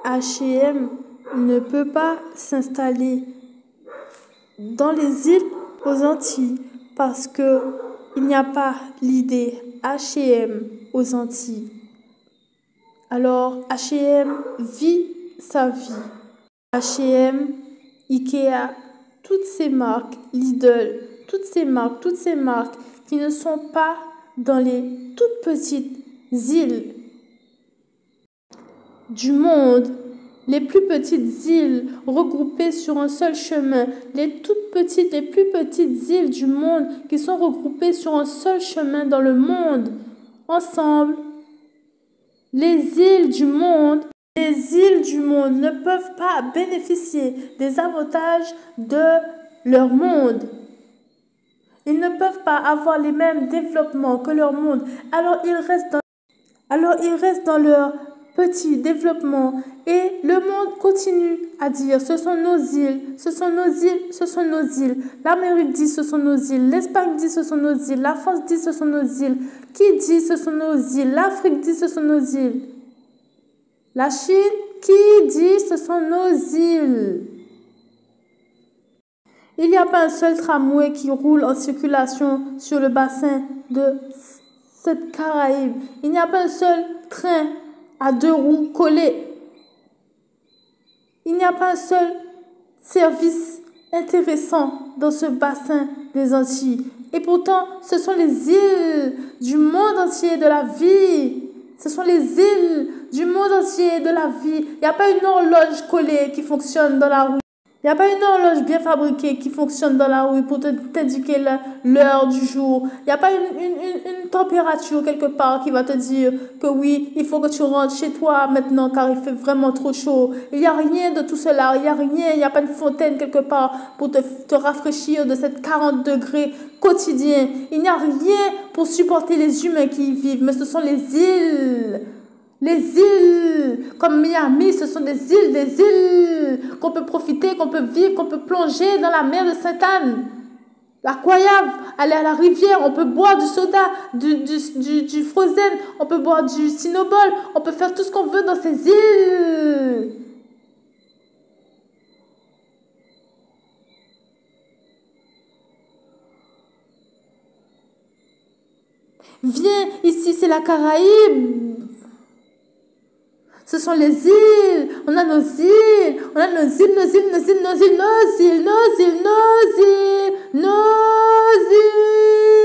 H&M ne peut pas s'installer dans les îles aux Antilles parce que il n'y a pas l'idée H&M aux Antilles. Alors H&M vit sa vie. H&M, Ikea, toutes ces marques, Lidl, toutes ces marques qui ne sont pas dans les toutes petites îles du monde, les plus petites îles regroupées sur un seul chemin, les plus petites îles du monde qui sont regroupées sur un seul chemin dans le monde, ensemble, les îles du monde ne peuvent pas bénéficier des avantages de leur monde. Ils ne peuvent pas avoir les mêmes développements que leur monde. Alors ils restent dans leur petit développement et le monde continue à dire ce sont nos îles, ce sont nos îles, ce sont nos îles. L'Amérique dit ce sont nos îles, l'Espagne dit ce sont nos îles, la France dit ce sont nos îles. Qui dit ce sont nos îles? L'Afrique dit ce sont nos îles. La Chine, qui dit ce sont nos îles? Il n'y a pas un seul tramway qui roule en circulation sur le bassin de cette Caraïbe. Il n'y a pas un seul train à 2 roues collées. Il n'y a pas un seul service intéressant dans ce bassin des Antilles. Et pourtant, ce sont les îles du monde entier de la vie. Ce sont les îles du monde entier de la vie. Il n'y a pas une horloge collée qui fonctionne dans la rue. Il n'y a pas une horloge bien fabriquée qui fonctionne dans la rue pour t'indiquer l'heure du jour. Il n'y a pas une température quelque part qui va te dire que oui, il faut que tu rentres chez toi maintenant car il fait vraiment trop chaud. Il n'y a rien de tout cela. Il n'y a rien. Il n'y a pas une fontaine quelque part pour te rafraîchir de cette 40 degrés quotidien. Il n'y a rien pour supporter les humains qui y vivent. Mais ce sont les îles. Les îles, comme Miami, ce sont des îles qu'on peut profiter, qu'on peut vivre, qu'on peut plonger dans la mer de Sainte-Anne. La Coyave, aller à la rivière, on peut boire du soda, du Frozen, on peut boire du Cinnobol, on peut faire tout ce qu'on veut dans ces îles. Viens, ici c'est la Caraïbe. Ce sont les îles, on a nos îles, nos îles, nos îles, nos îles, nos îles, nos îles, nos îles, nos îles, nos îles.